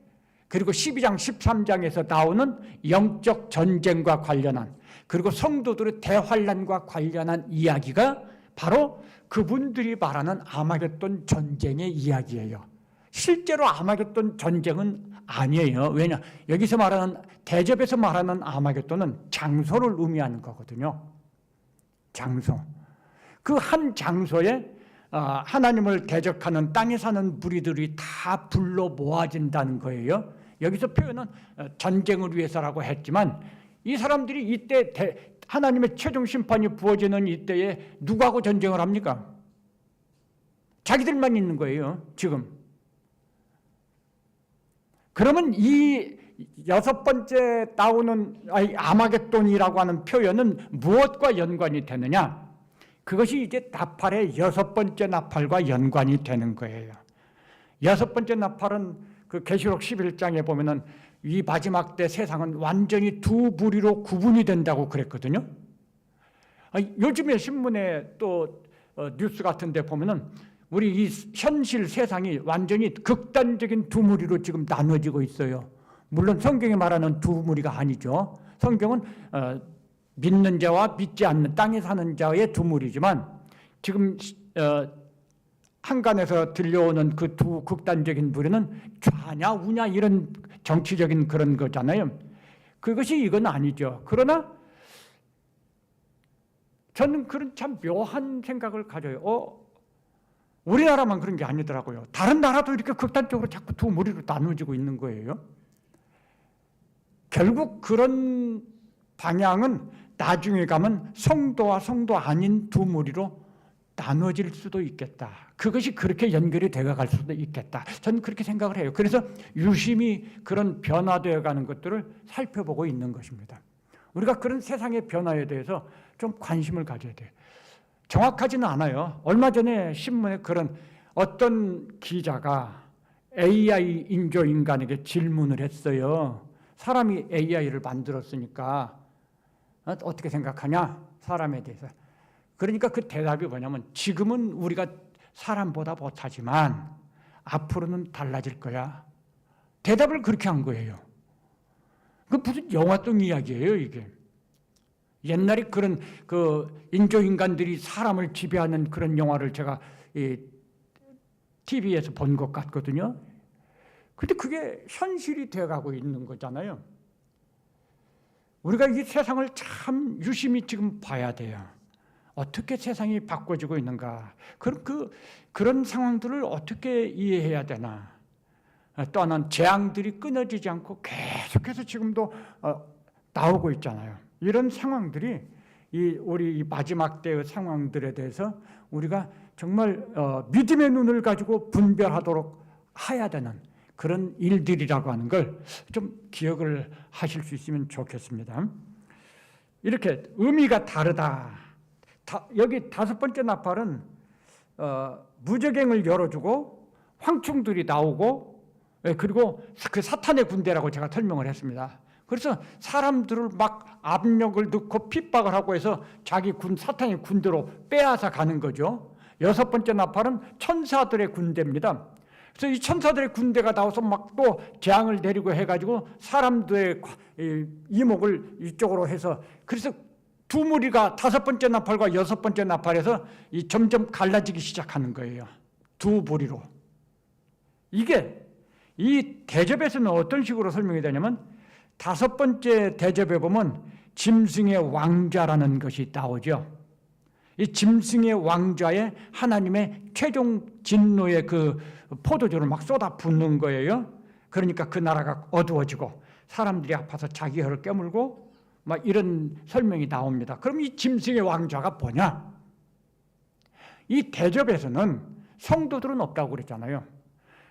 그리고 12장 13장에서 나오는 영적 전쟁과 관련한 그리고 성도들의 대환란과 관련한 이야기가 바로 그분들이 말하는 아마겟돈 전쟁의 이야기예요. 실제로 아마겟돈 전쟁은 아니에요. 왜냐? 여기서 말하는 대접에서 말하는 아마겟돈은 장소를 의미하는 거거든요. 장소. 그 한 장소에 하나님을 대적하는 땅에 사는 무리들이 다 불러 모아진다는 거예요. 여기서 표현은 전쟁을 위해서라고 했지만 이 사람들이 이때 하나님의 최종 심판이 부어지는 이때에 누구하고 전쟁을 합니까? 자기들만 있는 거예요. 지금. 그러면 이 여섯 번째 나오는 아마겟돈이라고 하는 표현은 무엇과 연관이 되느냐? 그것이 이제 나팔의 여섯 번째 나팔과 연관이 되는 거예요. 여섯 번째 나팔은 그 계시록 11장에 보면은 이 마지막 때 세상은 완전히 두 무리로 구분이 된다고 그랬거든요. 요즘에 신문에 또 뉴스 같은 데 보면은 우리 이 현실 세상이 완전히 극단적인 두 무리로 지금 나눠지고 있어요. 물론 성경이 말하는 두 무리가 아니죠. 성경은 믿는 자와 믿지 않는 땅에 사는 자의 두 무리지만 지금 한간에서 들려오는 그 두 극단적인 무리는 좌냐 우냐 이런 정치적인 그런 거잖아요. 그것이 이건 아니죠. 그러나 저는 그런 참 묘한 생각을 가져요. 우리나라만 그런 게 아니더라고요. 다른 나라도 이렇게 극단적으로 자꾸 두 무리로 나눠지고 있는 거예요. 결국 그런 방향은 나중에 가면 성도와 성도 아닌 두 무리로 나눠질 수도 있겠다. 그것이 그렇게 연결이 되어갈 수도 있겠다. 저는 그렇게 생각을 해요. 그래서 유심히 그런 변화되어 가는 것들을 살펴보고 있는 것입니다. 우리가 그런 세상의 변화에 대해서 좀 관심을 가져야 돼요. 정확하지는 않아요. 얼마 전에 신문에 그런 어떤 기자가 AI 인조인간에게 질문을 했어요. 사람이 AI를 만들었으니까 어떻게 생각하냐? 사람에 대해서. 그러니까 그 대답이 뭐냐면 지금은 우리가 사람보다 못하지만 앞으로는 달라질 거야. 대답을 그렇게 한 거예요. 그 무슨 영화동 이야기예요, 이게. 옛날에 그런 그 인조인간들이 사람을 지배하는 그런 영화를 제가 TV에서 본 것 같거든요. 근데 그게 현실이 되어가고 있는 거잖아요. 우리가 이 세상을 참 유심히 지금 봐야 돼요. 어떻게 세상이 바꿔지고 있는가? 그런 상황들을 어떻게 이해해야 되나? 또한 재앙들이 끊어지지 않고 계속해서 지금도 나오고 있잖아요. 이런 상황들이 우리 마지막 때의 상황들에 대해서 우리가 정말 믿음의 눈을 가지고 분별하도록 해야 되는 그런 일들이라고 하는 걸 좀 기억을 하실 수 있으면 좋겠습니다. 이렇게 의미가 다르다. 여기 다섯 번째 나팔은 무저갱을 열어주고 황충들이 나오고 그리고 그 사탄의 군대라고 제가 설명을 했습니다. 그래서 사람들을 막 압력을 넣고 핍박을 하고 해서 자기 사탄의 군대로 빼앗아 가는 거죠. 여섯 번째 나팔은 천사들의 군대입니다. 그래서 이 천사들의 군대가 나와서 막 또 재앙을 내리고 해가지고 사람들의 이목을 이쪽으로 해서 그래서 두 무리가 다섯 번째 나팔과 여섯 번째 나팔에서 점점 갈라지기 시작하는 거예요. 두 무리로. 이게 이 대접에서는 어떤 식으로 설명이 되냐면 5번째 대접에 보면 짐승의 왕자라는 것이 나오죠. 이 짐승의 왕좌에 하나님의 최종 진노의 그 포도주를 막 쏟아붓는 거예요. 그러니까 그 나라가 어두워지고 사람들이 아파서 자기 혀를 깨물고 막 이런 설명이 나옵니다. 그럼 이 짐승의 왕좌가 뭐냐? 이 대접에서는 성도들은 없다고 그랬잖아요.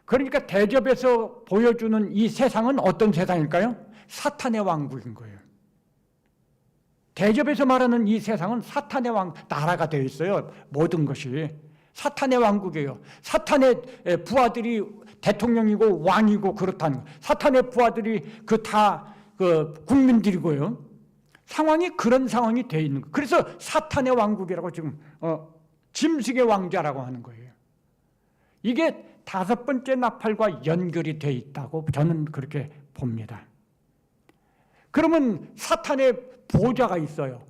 그러니까 대접에서 보여주는 이 세상은 어떤 세상일까요? 사탄의 왕국인 거예요. 대접에서 말하는 이 세상은 사탄의 나라가 되어 있어요. 모든 것이 사탄의 왕국이에요. 사탄의 부하들이 대통령이고 왕이고 그렇다는 거예요. 사탄의 부하들이 그 국민들이고요. 상황이 그런 상황이 되어 있는 거예요. 그래서 사탄의 왕국이라고 지금 짐승의 왕자라고 하는 거예요. 이게 5번째 나팔과 연결이 되어 있다고 저는 그렇게 봅니다. 그러면 사탄의 보좌가 있어요.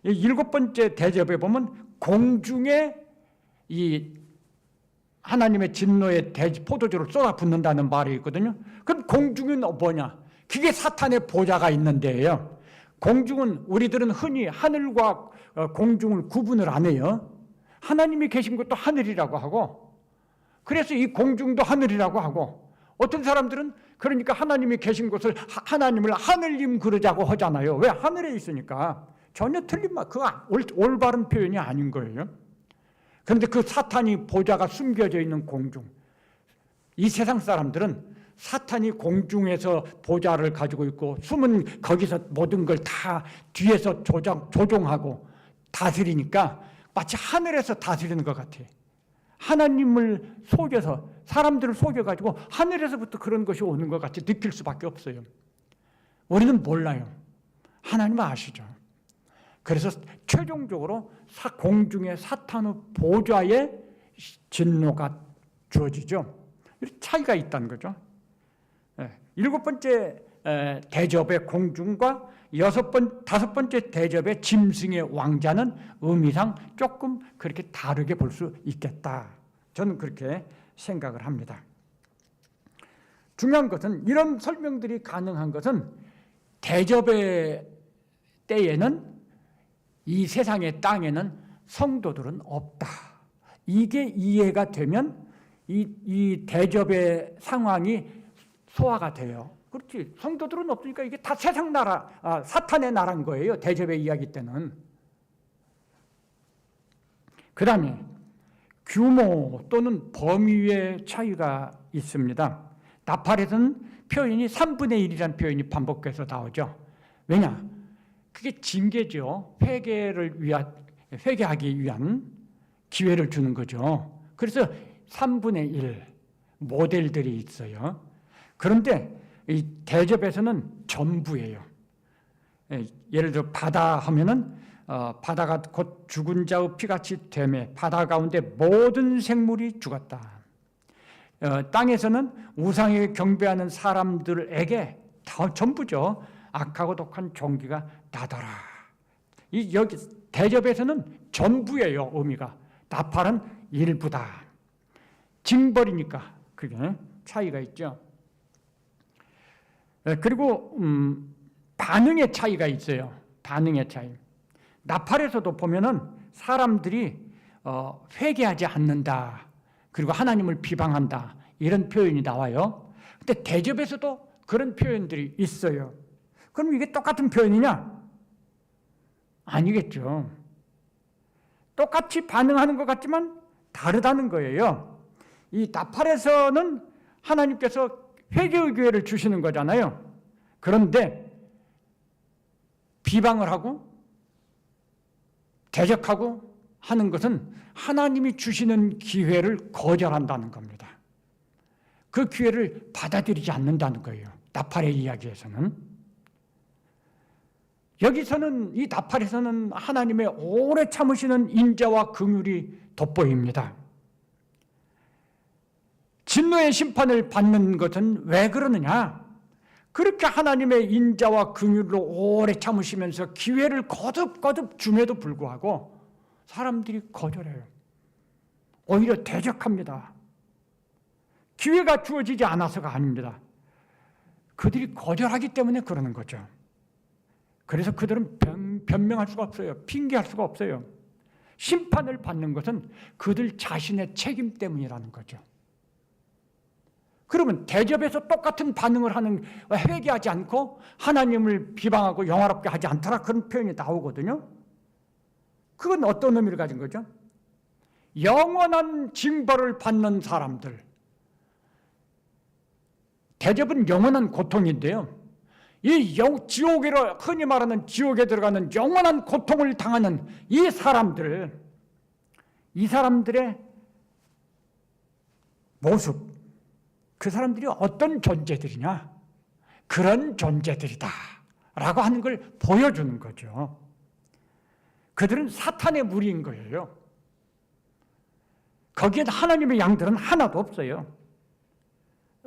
7번째 대접에 보면 공중에 이 하나님의 진노의 포도주를 쏟아붓는다는 말이 있거든요. 그럼 공중은 뭐냐? 그게 사탄의 보좌가 있는 데예요. 공중은 우리들은 흔히 하늘과 공중을 구분을 안 해요. 하나님이 계신 것도 하늘이라고 하고, 그래서 이 공중도 하늘이라고 하고, 어떤 사람들은 그러니까 하나님이 계신 곳을 하나님을 하늘님 그러자고 하잖아요. 왜? 하늘에 있으니까. 전혀 틀린 말, 그거 올바른 표현이 아닌 거예요. 그런데 그 사탄이 보좌가 숨겨져 있는 공중, 이 세상 사람들은 사탄이 공중에서 보좌를 가지고 있고 숨은 거기서 모든 걸 다 뒤에서 조종하고 다스리니까 마치 하늘에서 다스리는 것 같아요. 하나님을 속여서 사람들을 속여가지고 하늘에서부터 그런 것이 오는 것 같이 느낄 수밖에 없어요. 우리는 몰라요. 하나님은 아시죠. 그래서 최종적으로 공중의 사탄의 보좌에 진노가 주어지죠. 차이가 있다는 거죠. 7번째 대접의 공중과 5번째 대접의 짐승의 왕자는 의미상 조금 그렇게 다르게 볼 수 있겠다. 저는 그렇게 생각을 합니다. 중요한 것은 이런 설명들이 가능한 것은 대접의 때에는 이 세상의 땅에는 성도들은 없다. 이게 이해가 되면 이 대접의 상황이 소화가 돼요. 그렇지. 성도들은 없으니까 이게 다 세상 나라, 사탄의 나라인 거예요. 대접의 이야기 때는. 그 다음에 규모 또는 범위의 차이가 있습니다. 나팔에서는 표현이 3분의 1이라는 표현이 반복해서 나오죠. 왜냐? 그게 징계죠. 회개하기 위한 기회를 주는 거죠. 그래서 3분의 1 모델들이 있어요. 그런데 이 대접에서는 전부예요. 예를 들어 바다 하면은 바다가 곧 죽은 자의 피같이 되매 바다 가운데 모든 생물이 죽었다. 땅에서는 우상에 경배하는 사람들에게 다 전부죠. 악하고 독한 종기가 나더라. 여기 대접에서는 전부예요. 의미가. 나팔은 일부다. 징벌이니까 그게 차이가 있죠. 그리고 반응의 차이가 있어요. 반응의 차이. 나팔에서도 보면은 사람들이 회개하지 않는다. 그리고 하나님을 비방한다. 이런 표현이 나와요. 근데 대접에서도 그런 표현들이 있어요. 그럼 이게 똑같은 표현이냐? 아니겠죠. 똑같이 반응하는 것 같지만 다르다는 거예요. 이 나팔에서는 하나님께서 회개의 기회를 주시는 거잖아요. 그런데 비방을 하고 대적하고 하는 것은 하나님이 주시는 기회를 거절한다는 겁니다. 그 기회를 받아들이지 않는다는 거예요. 나팔의 이야기에서는. 여기서는 이 나팔에서는 하나님의 오래 참으시는 인자와 긍휼이 돋보입니다. 진노의 심판을 받는 것은 왜 그러느냐? 그렇게 하나님의 인자와 긍휼로 오래 참으시면서 기회를 거듭거듭 줌에도 불구하고 사람들이 거절해요. 오히려 대적합니다. 기회가 주어지지 않아서가 아닙니다. 그들이 거절하기 때문에 그러는 거죠. 그래서 그들은 변명할 수가 없어요. 핑계할 수가 없어요. 심판을 받는 것은 그들 자신의 책임 때문이라는 거죠. 그러면 대접에서 똑같은 반응을 하는, 회개하지 않고 하나님을 비방하고 영화롭게 하지 않더라, 그런 표현이 나오거든요. 그건 어떤 의미를 가진 거죠? 영원한 징벌을 받는 사람들, 대접은 영원한 고통인데요, 이 지옥으로, 흔히 말하는 지옥에 들어가는 영원한 고통을 당하는 이 사람들의 모습, 그 사람들이 어떤 존재들이냐, 그런 존재들이다 라고 하는 걸 보여주는 거죠. 그들은 사탄의 무리인 거예요. 거기에 하나님의 양들은 하나도 없어요.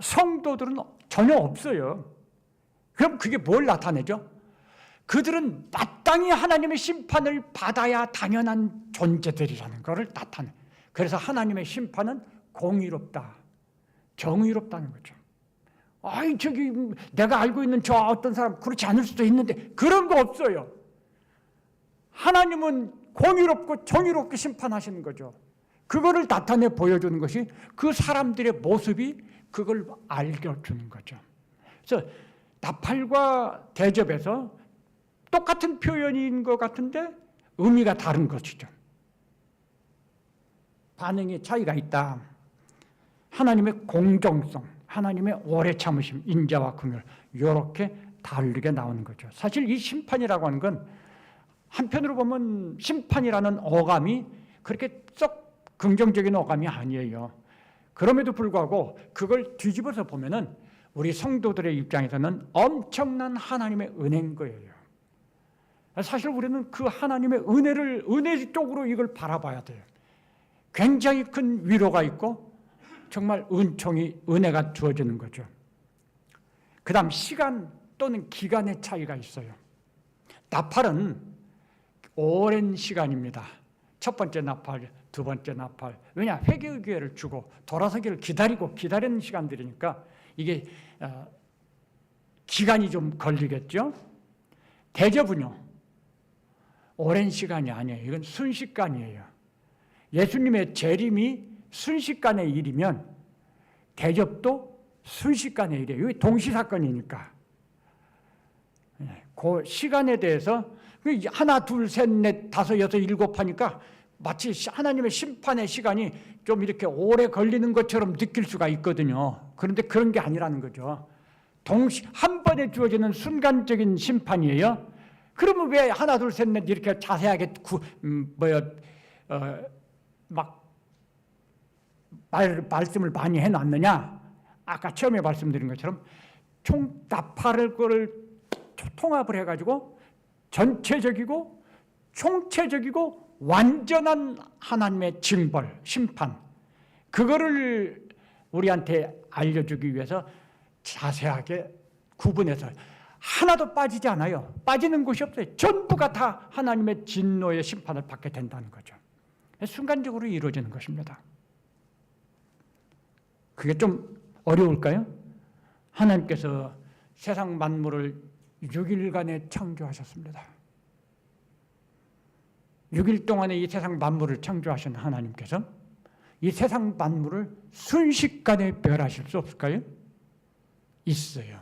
성도들은 전혀 없어요. 그럼 그게 뭘 나타내죠? 그들은 마땅히 하나님의 심판을 받아야 당연한 존재들이라는 것을 나타내. 그래서 하나님의 심판은 공의롭다, 정의롭다는 거죠. 아이, 저기 내가 알고 있는 저 어떤 사람 그렇지 않을 수도 있는데, 그런 거 없어요. 하나님은 공의롭고 정의롭게 심판하시는 거죠. 그거를 나타내 보여주는 것이 그 사람들의 모습이 그걸 알려주는 거죠. 그래서 나팔과 대접에서 똑같은 표현인 것 같은데 의미가 다른 것이죠. 반응의 차이가 있다. 하나님의 공정성, 하나님의 오래 참으심, 인자와 긍휼, 이렇게 다르게 나오는 거죠. 사실 이 심판이라고 하는 건 한편으로 보면 심판이라는 어감이 그렇게 썩 긍정적인 어감이 아니에요. 그럼에도 불구하고 그걸 뒤집어서 보면은 우리 성도들의 입장에서는 엄청난 하나님의 은혜인 거예요. 사실 우리는 그 하나님의 은혜 쪽으로 이걸 바라봐야 돼요. 굉장히 큰 위로가 있고 정말 은혜가 주어지는 거죠. 그 다음 시간 또는 기간의 차이가 있어요. 나팔은 오랜 시간입니다. 첫 번째 나팔, 두 번째 나팔. 왜냐? 회개의 기회를 주고 돌아서기를 기다리는 시간들이니까 이게 기간이 좀 걸리겠죠. 대접은요, 오랜 시간이 아니에요. 이건 순식간이에요. 예수님의 재림이 순식간의 일이면 대접도 순식간의 일이에요. 이게 동시사건이니까. 그 시간에 대해서 하나, 둘, 셋, 넷, 다섯, 여섯, 일곱 하니까 마치 하나님의 심판의 시간이 좀 이렇게 오래 걸리는 것처럼 느낄 수가 있거든요. 그런데 그런 게 아니라는 거죠. 한 번에 주어지는 순간적인 심판이에요. 그러면 왜 하나, 둘, 셋, 넷 이렇게 자세하게 말씀을 많이 해놨느냐? 아까 처음에 말씀드린 것처럼 나팔을 통합을 해가지고 전체적이고 총체적이고 완전한 하나님의 징벌, 심판, 그거를 우리한테 알려주기 위해서 자세하게 구분해서 하나도 빠지지 않아요. 빠지는 곳이 없어요. 전부가 다 하나님의 진노의 심판을 받게 된다는 거죠. 순간적으로 이루어지는 것입니다. 그게 좀 어려울까요? 하나님께서 세상 만물을 6일간에 창조하셨습니다. 6일 동안에 이 세상 만물을 창조하신 하나님께서 이 세상 만물을 순식간에 멸하실 수 없을까요? 있어요.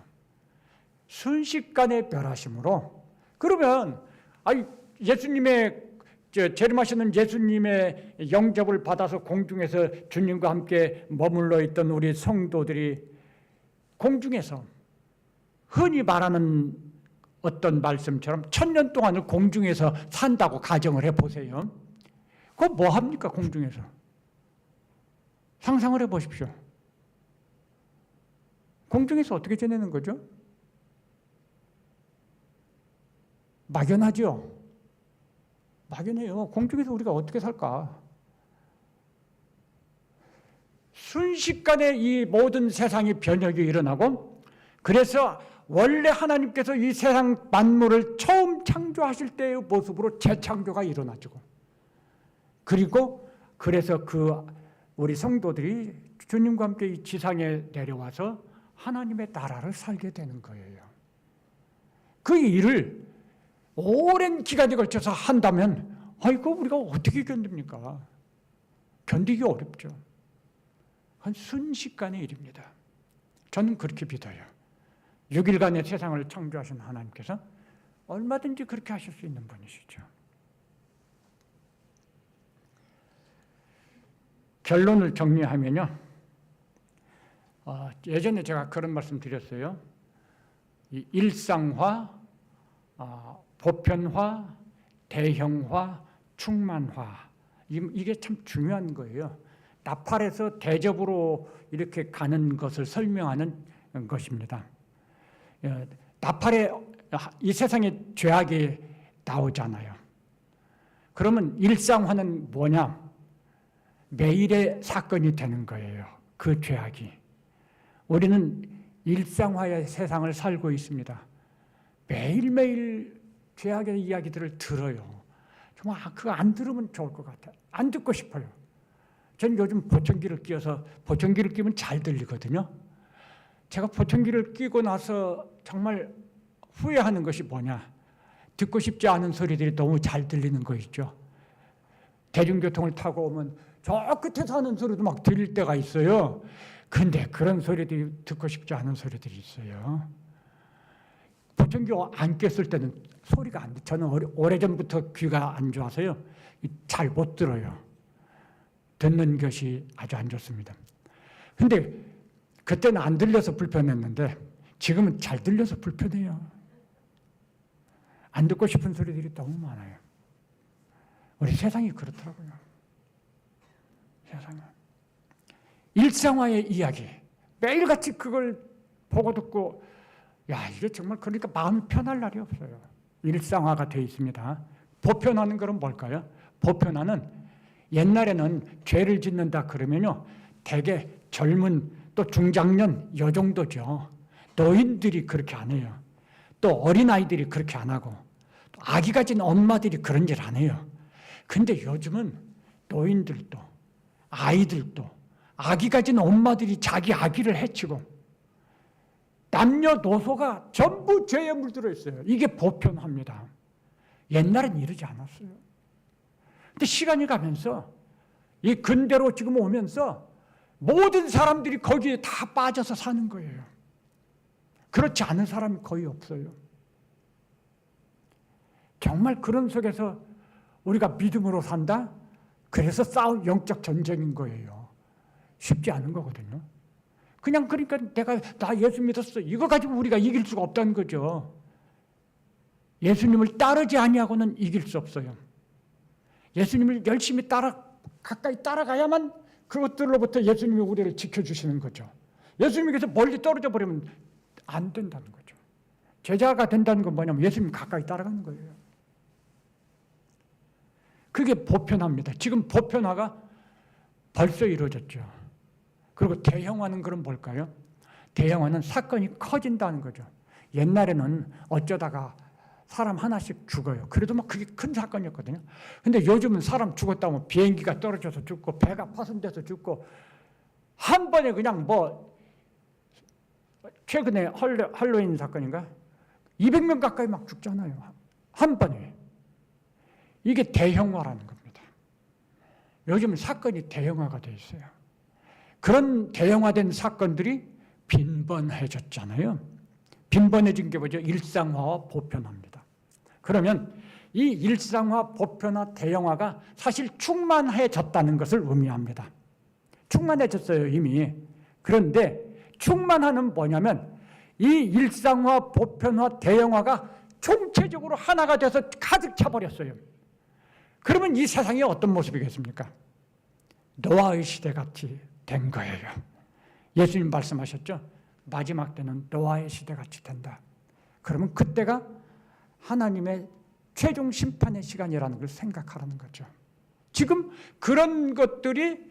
순식간에 멸하심으로, 그러면 예수님의 재림하시는 예수님의 영접을 받아서 공중에서 주님과 함께 머물러 있던 우리 성도들이 공중에서 흔히 말하는 어떤 말씀처럼 1000년 동안을 공중에서 산다고 가정을 해보세요. 그거 뭐 합니까? 공중에서 상상을 해보십시오. 공중에서 어떻게 지내는 거죠? 막연하죠? 막연해요. 공중에서 우리가 어떻게 살까? 순식간에 이 모든 세상이 변혁이 일어나고, 그래서 원래 하나님께서 이 세상 만물을 처음 창조하실 때의 모습으로 재창조가 일어나지고, 그리고 그래서 그 우리 성도들이 주님과 함께 이 지상에 내려와서 하나님의 나라를 살게 되는 거예요. 그 일을 오랜 기간에 걸쳐서 한다면 이거 우리가 어떻게 견딥니까? 견디기 어렵죠. 한 순식간의 일입니다. 저는 그렇게 믿어요. 6일간의 세상을 창조하신 하나님께서 얼마든지 그렇게 하실 수 있는 분이시죠. 결론을 정리하면요. 예전에 제가 그런 말씀 드렸어요. 이 일상화, 보편화, 대형화, 충만화. 이게 참 중요한 거예요. 나팔에서 대접으로 이렇게 가는 것을 설명하는 것입니다. 나팔에 이 세상에 죄악이 나오잖아요. 그러면 일상화는 뭐냐? 매일의 사건이 되는 거예요. 그 죄악이. 우리는 일상화의 세상을 살고 있습니다. 매일매일 죄악의 이야기들을 들어요. 정말 그거 안 들으면 좋을 것 같아요. 안 듣고 싶어요. 전 요즘 보청기를 끼워서 보청기를 끼면 잘 들리거든요. 제가 보청기를 끼고 나서 정말 후회하는 것이 뭐냐. 듣고 싶지 않은 소리들이 너무 잘 들리는 거 있죠. 대중교통을 타고 오면 저 끝에서 하는 소리도 막 들릴 때가 있어요. 근데 그런 소리들이 듣고 싶지 않은 소리들이 있어요. 보청기 안 꼈을 때는 소리가 안 돼. 저는 오래전부터 귀가 안 좋아서요. 잘 못 들어요. 듣는 것이 아주 안 좋습니다. 근데 그때는 안 들려서 불편했는데 지금은 잘 들려서 불편해요. 안 듣고 싶은 소리들이 너무 많아요. 우리 세상이 그렇더라고요. 세상은. 일상화의 이야기. 매일같이 그걸 보고 듣고 이게 정말 그러니까 마음이 편할 날이 없어요. 일상화가 되어 있습니다. 보편화는 그럼 뭘까요? 보편화는 옛날에는 죄를 짓는다 그러면요. 대개 젊은 또 중장년 요 정도죠. 노인들이 그렇게 안 해요. 또 어린아이들이 그렇게 안 하고 또 아기 가진 엄마들이 그런 일 안 해요. 근데 요즘은 노인들도 아이들도 아기 가진 엄마들이 자기 아기를 해치고 남녀노소가 전부 죄에 물들어 있어요. 이게 보편화입니다. 옛날엔 이러지 않았어요. 근데 시간이 가면서 이 근대로 지금 오면서 모든 사람들이 거기에 다 빠져서 사는 거예요. 그렇지 않은 사람이 거의 없어요. 정말 그런 속에서 우리가 믿음으로 산다? 그래서 싸운 영적 전쟁인 거예요. 쉽지 않은 거거든요. 그러니까 나 예수 믿었어. 이거 가지고 우리가 이길 수가 없다는 거죠. 예수님을 따르지 아니하고는 이길 수 없어요. 예수님을 열심히 가까이 따라가야만 그것들로부터 예수님이 우리를 지켜주시는 거죠. 예수님께서 멀리 떨어져 버리면 안 된다는 거죠. 제자가 된다는 건 뭐냐면 예수님 가까이 따라가는 거예요. 그게 보편화입니다. 지금 보편화가 벌써 이루어졌죠. 그리고 대형화는 그럼 뭘까요? 대형화는 사건이 커진다는 거죠. 옛날에는 어쩌다가 사람 하나씩 죽어요. 그래도 막 그게 큰 사건이었거든요. 근데 요즘은 사람 죽었다면 비행기가 떨어져서 죽고 배가 파손돼서 죽고 한 번에 그냥 최근에 할로윈 사건인가? 200명 가까이 막 죽잖아요. 한 번에. 이게 대형화라는 겁니다. 요즘 사건이 대형화가 돼 있어요. 그런 대형화된 사건들이 빈번해졌잖아요. 빈번해진 게 뭐죠? 일상화와 보편화입니다. 그러면 이 일상화, 보편화, 대형화가 사실 충만해졌다는 것을 의미합니다. 충만해졌어요, 이미. 그런데 충만화는 뭐냐면 이 일상화, 보편화, 대형화가 총체적으로 하나가 돼서 가득 차버렸어요. 그러면 이 세상이 어떤 모습이겠습니까? 노아의 시대같이 된 거예요. 예수님 말씀하셨죠? 마지막 때는 노아의 시대같이 된다. 그러면 그때가 하나님의 최종 심판의 시간이라는 걸 생각하라는 거죠. 지금 그런 것들이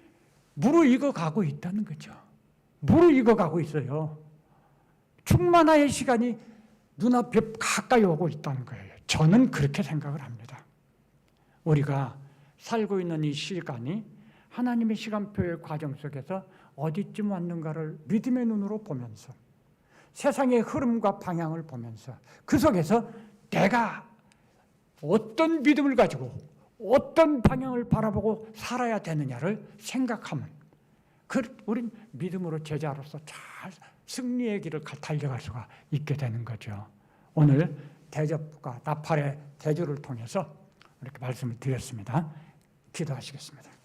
무르익어 가고 있다는 거죠. 무르익어 가고 있어요. 충만화의 시간이 눈앞에 가까이 오고 있다는 거예요. 저는 그렇게 생각을 합니다. 우리가 살고 있는 이 시간이 하나님의 시간표의 과정 속에서 어디쯤 왔는가를 믿음의 눈으로 보면서 세상의 흐름과 방향을 보면서 그 속에서 내가 어떤 믿음을 가지고 어떤 방향을 바라보고 살아야 되느냐를 생각하면 우린 믿음으로 제자로서 잘 승리의 길을 달려갈 수가 있게 되는 거죠. 오늘 대접과 나팔의 대조를 통해서 이렇게 말씀을 드렸습니다. 기도하시겠습니다.